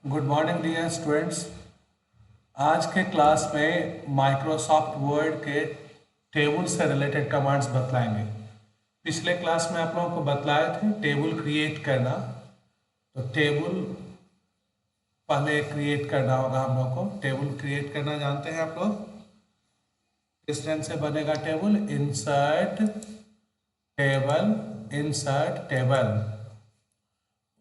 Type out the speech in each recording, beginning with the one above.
Good morning dear students. आज के class में माइक्रोसॉफ्ट वर्ड के टेबल से रिलेटेड कमांड्स बतलाएंगे। पिछले क्लास में आप लोगों को बतलाए थे टेबल क्रिएट करना। तो टेबल पहले क्रिएट करना होगा हम लोग को। टेबल क्रिएट करना जानते हैं आप लोग? किस तरह से बनेगा टेबल? Insert table.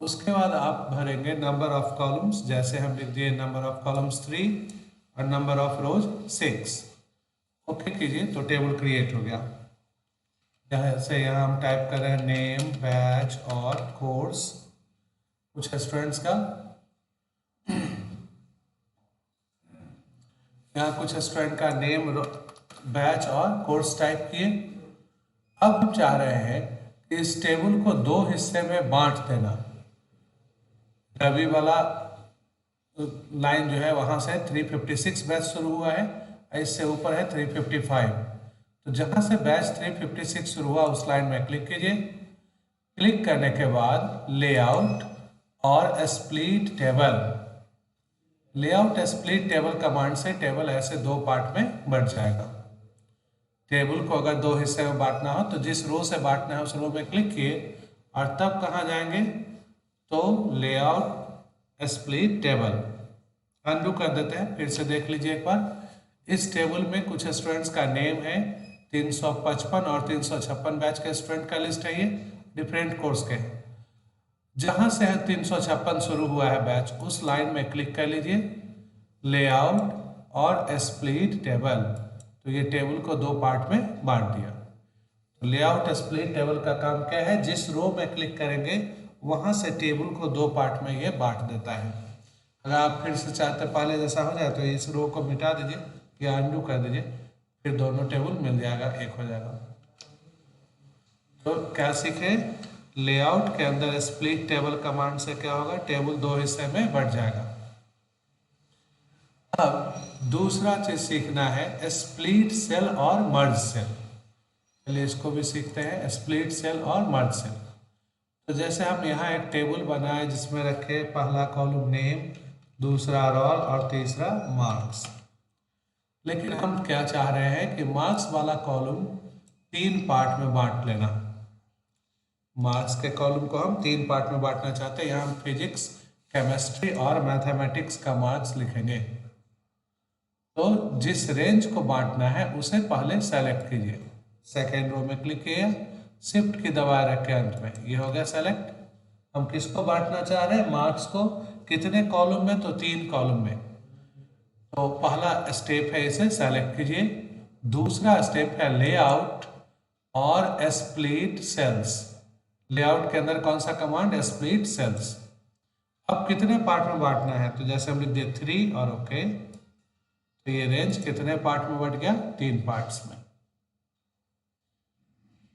उसके बाद आप भरेंगे नंबर ऑफ कॉलम्स, जैसे हम लिख दिए नंबर ऑफ कॉलम्स 3 और नंबर ऑफ रोज 6। ओके कीजिए तो टेबल क्रिएट हो गया। जैसे यहाँ हम टाइप कर रहे हैं नेम, बैच और कोर्स। कुछ स्टूडेंट्स का यहाँ कुछ स्टूडेंट का नेम, बैच और कोर्स टाइप किए। अब हम चाह रहे हैं कि इस टेबल को दो हिस्से में बांट देना। रवि वाला लाइन जो है वहां से 356 बैच शुरू हुआ है, इससे ऊपर है 355। तो जहां से बैच 356 शुरू हुआ उस लाइन में क्लिक कीजिए। क्लिक करने के बाद लेआउट और split table. Layout split table command से टेबल ऐसे दो पार्ट में बढ़ जाएगा। टेबल को अगर दो हिस्से में बांटना हो तो जिस रो से बांटना है उस रो में क्लिक किए और तब कहाँ जाएंगे तो लेआउट स्प्लिट टेबल। अनडू कर देते हैं, फिर से देख लीजिए एक बार। इस टेबल में कुछ स्टूडेंट्स का नेम है, 355 और 356 बैच के स्टूडेंट का लिस्ट है। ये डिफरेंट कोर्स के जहां से है 356 शुरू हुआ है बैच, उस लाइन में क्लिक कर लीजिए लेआउट और स्प्लिट टेबल। तो ये टेबल को दो पार्ट में बांट दिया। तो लेआउट स्प्लिट टेबल का काम क्या है? जिस रो में क्लिक करेंगे वहां से टेबल को दो पार्ट में ये बांट देता है। अगर आप फिर से चाहते पहले जैसा हो जाए तो इस रो को मिटा दीजिए या अनडू कर दीजिए, फिर दोनों टेबल मिल जाएगा, एक हो जाएगा। तो क्या सीखे? लेआउट के अंदर स्प्लिट टेबल कमांड से क्या होगा? टेबल दो हिस्से में बढ़ जाएगा। अब दूसरा चीज सीखना है स्प्लिट सेल और मर्ज सेल। चलिए इसको भी सीखते हैं, स्प्लिट सेल और मर्ज सेल। तो जैसे हम यहाँ एक टेबल बनाए जिसमें रखे पहला कॉलम नेम, दूसरा रोल और तीसरा मार्क्स। लेकिन हम क्या चाह रहे हैं कि मार्क्स वाला कॉलम तीन पार्ट में बांट लेना। मार्क्स के कॉलम को हम तीन पार्ट में बांटना चाहते हैं। यहाँ हम फिजिक्स, केमिस्ट्री और मैथमेटिक्स का मार्क्स लिखेंगे। तो जिस रेंज को बांटना है उसे पहले सेलेक्ट कीजिए। सेकेंड रो में क्लिक किया, शिफ्ट की दबाए रख के अंत में, ये हो गया सेलेक्ट। हम किसको बांटना चाह रहे हैं? मार्क्स को। कितने कॉलम में? तो तीन कॉलम में। तो पहला स्टेप है इसे सेलेक्ट कीजिए। दूसरा स्टेप है लेआउट और स्प्लिट सेल्स। लेआउट के अंदर कौन सा कमांड? Split sales. अब कितने पार्ट में बांटना है? तो जैसे हम लिख दिए 3 और ओके। तो ये रेंज कितने पार्ट में बढ़ गया? तीन पार्ट्स में।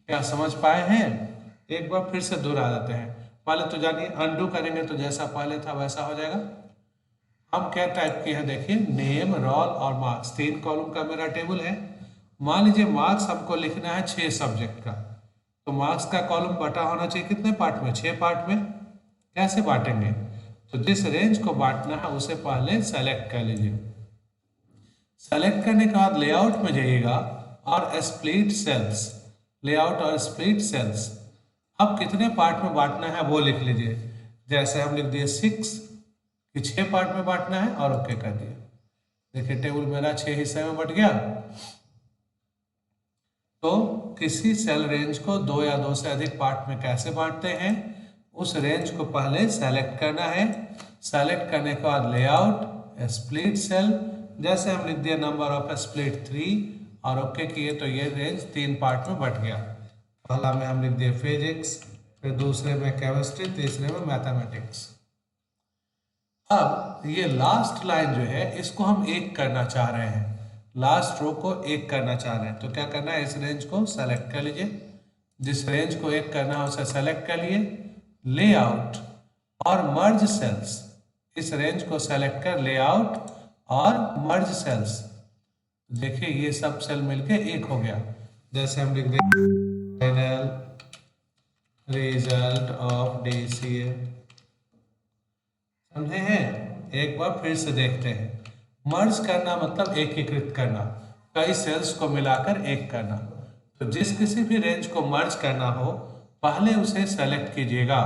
क्या समझ पाए हैं? एक बार फिर से दोहरा देते हैं। पहले तो जानिए, अनडू करेंगे तो जैसा पहले था वैसा हो जाएगा। हम क्या टाइप किए हैं देखिए, नेम, रोल और मार्क्स। तीन कॉलम का मेरा टेबल है। मान लीजिए मार्क्स हमको लिखना है 6 सब्जेक्ट का, तो मार्क्स का कॉलम बटा होना चाहिए कितने पार्ट में? 6 पार्ट में। कैसे बांटेंगे? तो जिस रेंज को बांटना है उसे पहले सेलेक्ट कर लीजिए। सेलेक्ट करने के बाद लेआउट में जाइएगा और स्प्लिट सेल्स। लेआउट और स्प्लिट सेल्स। अब कितने पार्ट में बांटना है वो लिख लीजिए। जैसे हम लिख दिए 6 कि 6 पार्ट में बांटना है और ओके कर दिए। देखिए टेबल मेरा 6 हिस्से में बट गया। तो किसी सेल रेंज को दो या दो से अधिक पार्ट में कैसे बांटते हैं? उस रेंज को पहले सेलेक्ट करना है। सेलेक्ट करने के बाद लेआउट, स्प्लिट सेल, जैसे हम लिख दिया नंबर ऑफ स्प्लिट 3 और ओके किए तो ये रेंज तीन पार्ट में बट गया। पहला में हम लिख दिए फिजिक्स, फिर दूसरे में केमिस्ट्री, तीसरे में मैथमेटिक्स। अब ये लास्ट लाइन जो है इसको हम एक करना चाह रहे हैं। लास्ट रो को एक करना चाह रहे हैं तो क्या करना है? इस रेंज को सेलेक्ट कर लीजिए। जिस रेंज को एक करना है उसे सेलेक्ट कर लिए। लेआउट और मर्ज सेल्स। इस रेंज को सेलेक्ट कर लेआउट और मर्ज सेल्स। देखिए ये सब सेल मिलके एक हो गया। जैसे हम लिख दें फाइनल रिजल्ट ऑफ DCA, समझे हैं? एक बार फिर से देखते हैं। मर्ज करना मतलब एकीकृत करना, कई सेल्स को मिलाकर एक करना। तो जिस किसी भी रेंज को मर्ज करना हो पहले उसे सेलेक्ट कीजिएगा।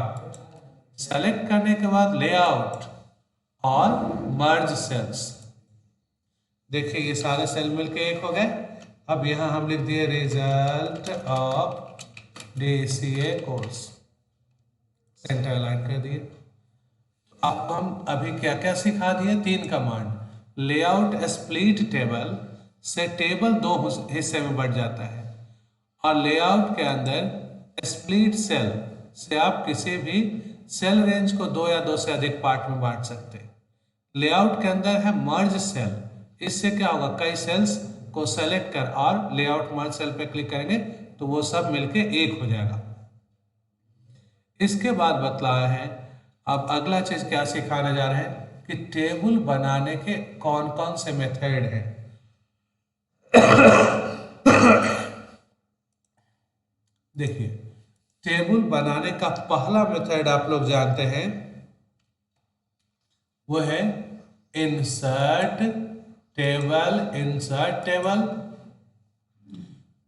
सेलेक्ट करने के बाद लेआउट और मर्ज सेल्स। देखिए ये सारे सेल मिलके एक हो गए। अब यहाँ हम लिख दिए result of DCA course, centre align कर दिए। आपको हम अभी क्या क्या सिखा दिए? 3 कमांड। लेआउट स्प्लिट टेबल से टेबल 2 हिस्से में बढ़ जाता है, और लेआउट के अंदर स्प्लिट सेल से आप किसी भी सेल रेंज को 2 या 2 से अधिक पार्ट में बांट सकते हैं। लेआउट के अंदर है मर्ज सेल, इससे क्या होगा, कई सेल्स को सेलेक्ट कर और लेआउट मर्ज सेल पे क्लिक करेंगे तो वो सब मिलके एक हो जाएगा। इसके बाद बतलाया है, अब अगला चीज क्या सिखाने जा रहे हैं कि टेबल बनाने के कौन कौन से मेथड हैं। देखिए टेबल बनाने का पहला मेथड आप लोग जानते हैं, वो है insert table. Insert table,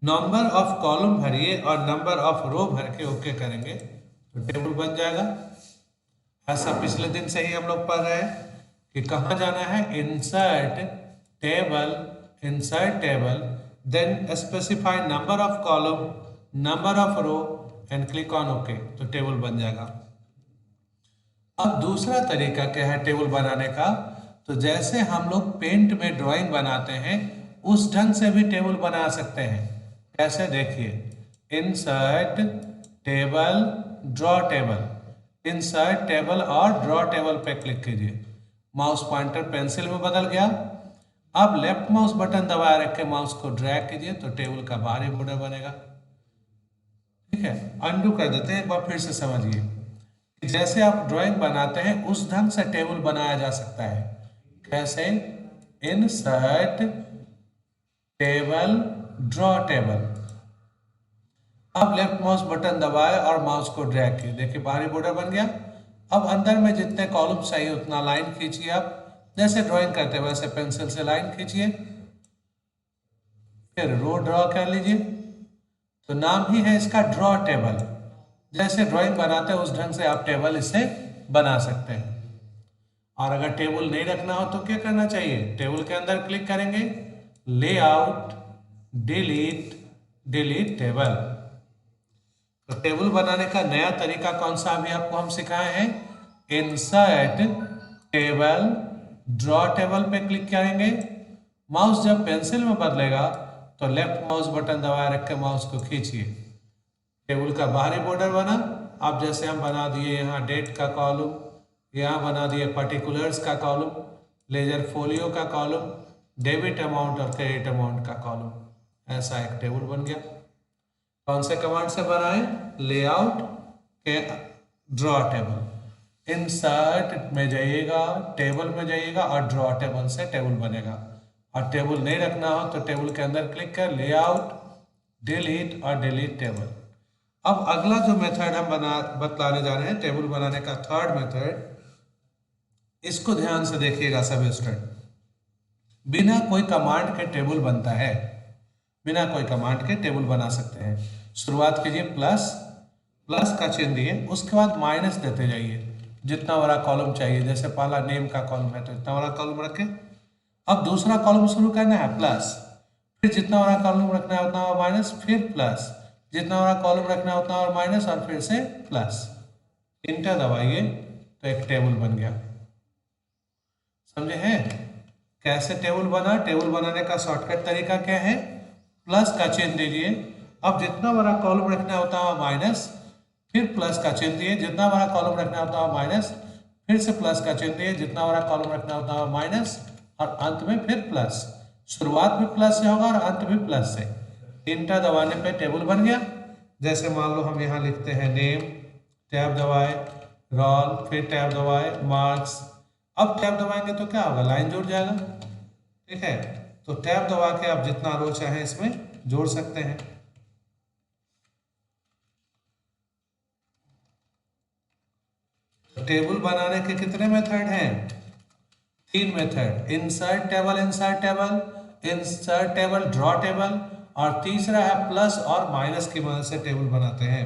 number of column भरिए और नंबर ऑफ रो भर के ओके करेंगे तो टेबल बन जाएगा। ऐसा पिछले दिन से ही हम लोग पढ़ रहे हैं कि कहाँ जाना है, insert table, insert table, then specify number of column, number of row and click on okay, तो टेबल बन जाएगा। अब दूसरा तरीका क्या है टेबल बनाने का, तो जैसे हम लोग पेंट में ड्राइंग बनाते हैं उस ढंग से भी टेबल बना सकते हैं। कैसे? देखिए, insert table, draw table, insert table और ड्रॉ टेबल पे क्लिक कीजिए। माउस पॉइंटर पेंसिल में बदल गया। अब लेफ्ट माउस बटन दबाए रख के माउस को ड्रैग कीजिए तो टेबल का बाहरी बॉर्डर बनेगा। ठीक है, अनडू कर देते हैं, एक बार फिर से समझिए। जैसे आप ड्राइंग बनाते हैं उस ढंग से टेबल बनाया जा सकता है। कैसे? Insert table, draw table. अब लेफ्ट माउस बटन दबाए और माउस को ड्रैग किए, देखिए बाहरी बॉर्डर बन गया। अब अंदर में जितने कॉलम चाहिए उतना लाइन खींचिए। आप जैसे ड्राइंग करते हैं वैसे पेंसिल से लाइन खींचिए, फिर रो ड्रॉ कर लीजिए। तो नाम ही है इसका ड्रॉ टेबल। जैसे ड्राइंग बनाते हैं उस ढंग से आप टेबल इससे बना सकते हैं। और अगर टेबल नहीं रखना हो तो क्या करना चाहिए, टेबल के अंदर क्लिक करेंगे, लेआउट, डिलीट, डिलीट टेबल। तो टेबल बनाने का नया तरीका कौन सा अभी आपको हम सिखाए हैं, इंसर्ट टेबल, ड्रॉ टेबल पे क्लिक करेंगे। माउस जब पेंसिल में बदलेगा तो लेफ्ट माउस बटन दबाए रख के माउस को खींचिए, टेबल का बाहरी बॉर्डर बना। अब जैसे हम बना दिए यहाँ डेट का कॉलम, यहाँ बना दिए पर्टिकुलर्स का कॉलम, लेजर फोलियो का कॉलम, डेबिट अमाउंट और क्रेडिट अमाउंट का कॉलम, ऐसा एक टेबल बन गया। कौन से कमांड से बनाए, लेआउट के ड्रॉ टेबल। इंसर्ट में जाइएगा, टेबल में जाइएगा और ड्रॉ टेबल से टेबल बनेगा। और टेबल नहीं रखना हो तो टेबल के अंदर क्लिक कर लेआउट, डिलीट और डिलीट टेबल। अब अगला जो मेथड हम बतलाने जा रहे हैं टेबल बनाने का थर्ड मेथड, इसको ध्यान से देखिएगा सभी स्टूडेंट। बिना कोई कमांड के टेबल बनता है, बिना कोई कमांड के टेबल बना सकते हैं। शुरुआत कीजिए प्लस, प्लस का चिन्ह दिए, उसके बाद माइनस देते जाइए जितना बड़ा कॉलम चाहिए। जैसे पहला नेम का कॉलम है तो इतना बड़ा कॉलम रखें। अब दूसरा कॉलम शुरू करना है प्लस, फिर जितना बड़ा कॉलम रखना है उतना माइनस, फिर प्लस, जितना बड़ा कॉलम रखना है उतना और माइनस, और फिर से प्लस। इंटर दबाइए तो एक टेबल बन गया। समझे हैं कैसे टेबल बना? टेबल बनाने का शॉर्टकट तरीका क्या है, प्लस का चिन्ह दीजिए। अब जितना बड़ा कॉलम रखना होता है माइनस, फिर प्लस का चिन्ह दिए, जितना बड़ा कॉलम रखना होता है माइनस, फिर से प्लस का चिन्ह दिए, जितना बड़ा कॉलम रखना होता है माइनस, और अंत में फिर प्लस। शुरुआत भी प्लस से होगा और अंत भी प्लस से। इंटर दबाने पे टेबल बन गया। जैसे मान लो हम यहाँ लिखते हैं नेम, टैब दबाए, रोल, फिर टैब दबाए, मार्क्स। अब टैब दबाएंगे तो क्या होगा, लाइन जुड़ जाएगा। ठीक है, तो टैब दबा के आप जितना रो चाहे इसमें जोड़ सकते हैं। तो टेबल बनाने के कितने मेथड हैं, तीन method, insert table draw table, और तीसरा है प्लस और माइनस की मदद से टेबल बनाते हैं।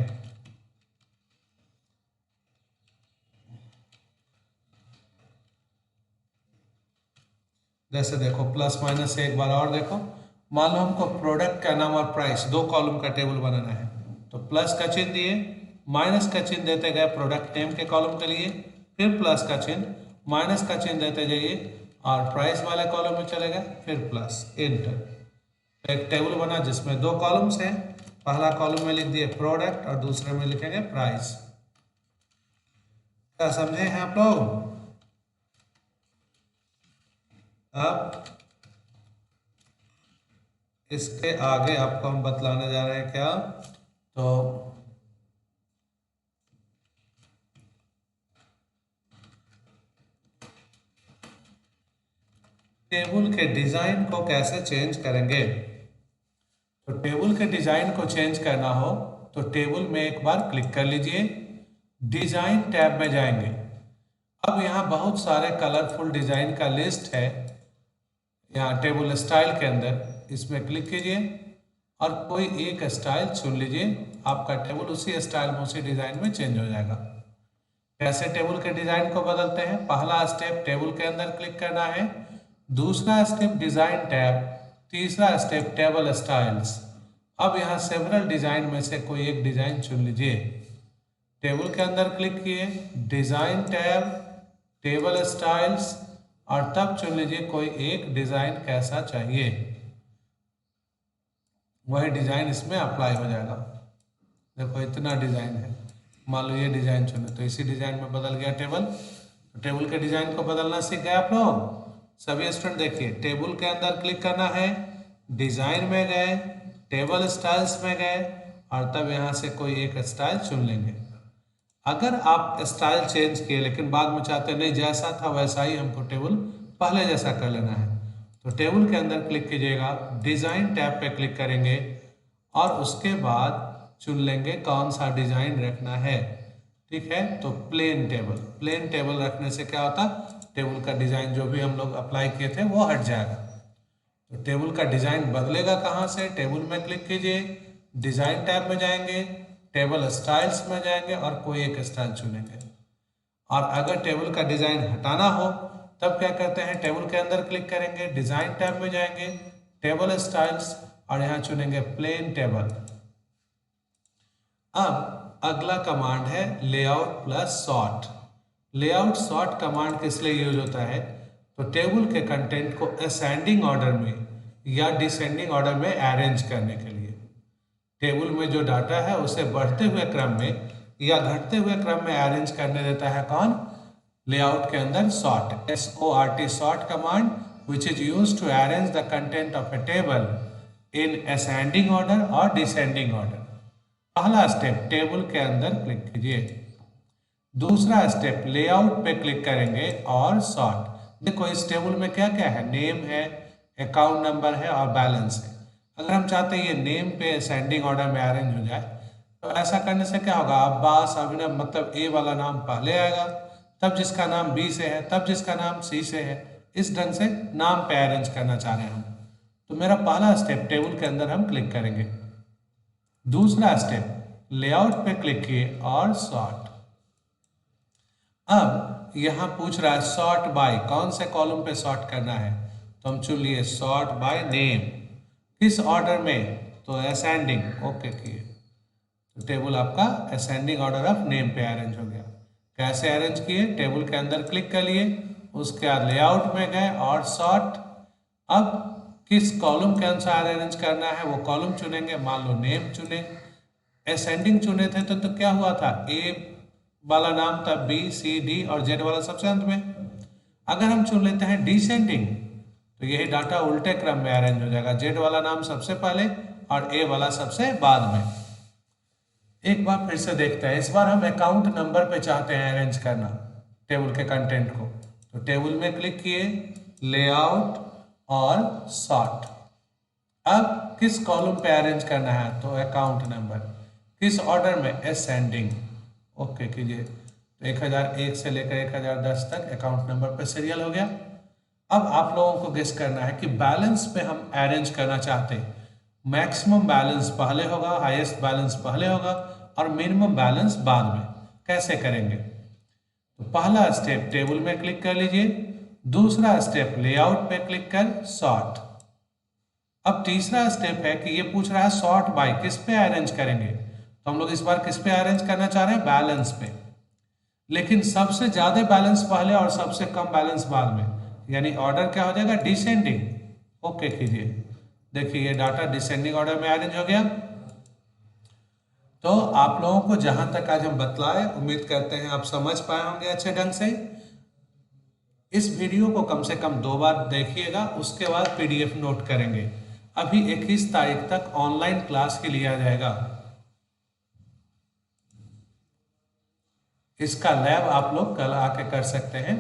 जैसे देखो प्लस माइनस से एक बार और देखो, मान लो हमको प्रोडक्ट का नाम और प्राइस दो कॉलम का टेबल बनाना है, तो प्लस का चिन्ह दिए, माइनस का चिन्ह देते गए प्रोडक्ट नेम के कॉलम के लिए, फिर प्लस का चिन्ह, माइनस का चिन्ह देते जाइए और प्राइस वाले कॉलम में चले गए, फिर प्लस, एंटर। एक टेबल बना जिसमें दो कॉलम्स हैं, पहला कॉलम में लिख दिए प्रोडक्ट और दूसरे में लिखेंगे प्राइस। क्या समझे हैं आप लोग? अब इसके आगे आपको हम बतलाने जा रहे हैं क्या, तो टेबल के डिजाइन को कैसे चेंज करेंगे। तो टेबल के डिजाइन को चेंज करना हो तो टेबल में एक बार क्लिक कर लीजिए, डिजाइन टैब में जाएंगे। अब यहाँ बहुत सारे कलरफुल डिजाइन का लिस्ट है, यहाँ टेबल स्टाइल के अंदर, इसमें क्लिक कीजिए और कोई एक स्टाइल चुन लीजिए, आपका टेबल उसी स्टाइल में उसी डिजाइन में चेंज हो जाएगा। कैसे टेबल के डिजाइन को बदलते हैं, पहला स्टेप टेबल के अंदर क्लिक करना है, दूसरा स्टेप डिजाइन टैब, तीसरा स्टेप टेबल स्टाइल्स। अब यहाँ सेवरल डिजाइन में से कोई एक डिजाइन चुन लीजिए, टेबल के अंदर क्लिक किए, डिजाइन टैब, टेबल स्टाइल्स, और तब चुन लीजिए कोई एक डिजाइन कैसा चाहिए, वही डिजाइन इसमें अप्लाई हो जाएगा। देखो इतना डिजाइन है, मान लो ये डिजाइन चुने तो इसी डिजाइन में बदल गया टेबल। तो टेबल के डिजाइन को बदलना सीख गए आप लोग सभी स्टूडेंट। देखिए टेबल के अंदर क्लिक करना है, डिजाइन में गए, टेबल स्टाइल्स में गए और तब यहाँ से कोई एक स्टाइल चुन लेंगे। अगर आप स्टाइल चेंज किए लेकिन बाद में चाहते नहीं जैसा था वैसा ही हमको टेबल पहले जैसा कर लेना है, तो टेबल के अंदर क्लिक कीजिएगा, डिजाइन टैब पे क्लिक करेंगे और उसके बाद चुन लेंगे कौन सा डिजाइन रखना है। ठीक है, तो प्लेन टेबल रखने से क्या होता, टेबल का डिजाइन जो भी हम लोग अप्लाई किए थे वो हट जाएगा। तो टेबल का डिजाइन बदलेगा कहाँ से, टेबल में क्लिक कीजिए, डिजाइन टैब में जाएंगे, टेबल स्टाइल्स में जाएंगे और कोई एक स्टाइल चुनेंगे। और अगर टेबल का डिजाइन हटाना हो तब क्या करते हैं, टेबल के अंदर क्लिक करेंगे, डिजाइन टैब में जाएंगे, टेबल स्टाइल्स और यहाँ चुनेंगे प्लेन टेबल। अब अगला कमांड है layout plus sort. Layout sort command किस लिए यूज होता है, तो टेबल के कंटेंट को असेंडिंग ऑर्डर में या डिसेंडिंग ऑर्डर में अरेंज करने के लिए। टेबल में जो डाटा है उसे बढ़ते हुए क्रम में या घटते हुए क्रम में अरेंज करने देता है कौन, लेआउट के अंदर sort, SORT sort command, which is used to arrange the content of a table in ascending order और डिसेंडिंग ऑर्डर। पहला स्टेप टेबल के अंदर क्लिक कीजिए, दूसरा स्टेप लेआउट पे क्लिक करेंगे और सॉर्ट। देखो इस टेबल में क्या क्या है, नेम है, अकाउंट नंबर है और बैलेंस है। अगर हम चाहते हैं ये नेम पे असेंडिंग ऑर्डर में अरेंज हो जाए तो ऐसा करने से क्या होगा, अब्बास अभिनव, मतलब ए वाला नाम पहले आएगा, तब जिसका नाम बी से है, तब जिसका नाम सी से है। इस ढंग से नाम पे अरेंज करना चाह रहे हैं हम। तो मेरा पहला स्टेप टेबल के अंदर हम क्लिक करेंगे, दूसरा स्टेप लेआउट पे क्लिक किए और सॉर्ट। अब यहां पूछ रहा है सॉर्ट बाय, कौन से कॉलम पे सॉर्ट करना है, तो हम चुन लिए सॉर्ट बाय नेम। किस ऑर्डर में, तो असेंडिंग, ओके किए, तो टेबल आपका असेंडिंग ऑर्डर ऑफ नेम पे अरेंज हो गया। कैसे अरेंज किए, टेबल के अंदर क्लिक कर लिए, उसके बाद लेआउट में गए और सॉर्ट। अब किस कॉलम के अनुसार अरेंज करना है वो कॉलम चुनेंगे, मान लो नेम चुने, असेंडिंग चुने थे तो क्या हुआ था, ए वाला नाम था, बी सी डी और जेड वाला सबसे अंत में। अगर हम चुन लेते हैं डिसेंडिंग तो यही डाटा उल्टे क्रम में अरेंज हो जाएगा, जेड वाला नाम सबसे पहले और ए वाला सबसे बाद में। एक बार फिर से देखते हैं, इस बार हम अकाउंट नंबर पे चाहते हैं अरेंज करना टेबल के कंटेंट को, तो टेबल में क्लिक किए, लेआउट और सॉर्ट। अब किस कॉलम पे अरेंज करना है, तो अकाउंट नंबर, किस ऑर्डर में, असेंडिंग, ओके कीजिए। तो 1001 से लेकर 1010 तक अकाउंट नंबर पे सीरियल हो गया। अब आप लोगों को गेस करना है कि बैलेंस पे हम अरेंज करना चाहते हैं, मैक्सिमम बैलेंस पहले होगा, हाईएस्ट बैलेंस पहले होगा और मिनिमम बैलेंस बाद में। कैसे करेंगे? तो पहला स्टेप टेबल में क्लिक कर लीजिए, दूसरा स्टेप लेआउट पे क्लिक कर सॉर्ट। अब तीसरा स्टेप है कि ये पूछ रहा है सॉर्ट बाय, किस पे अरेंज करेंगे? तो हम लोग इस बार किस पे अरेंज करना चाह रहे हैं? बैलेंस पे, लेकिन सबसे ज्यादा बैलेंस पहले और सबसे कम बैलेंस बाद में, यानी ऑर्डर क्या हो जाएगा? डिसेंडिंग। ओके कीजिए, देखिए ये डाटा डिसेंडिंग ऑर्डर में अरेंज हो गया। तो आप लोगों को जहां तक आज हम बतलाए, उम्मीद करते हैं आप समझ पाए होंगे अच्छे ढंग से। इस वीडियो को कम से कम 2 बार देखिएगा, उसके बाद पीडीएफ नोट करेंगे। अभी 21 तारीख तक ऑनलाइन क्लास के लिया जाएगा। इसका लैब आप लोग कल आके कर सकते हैं।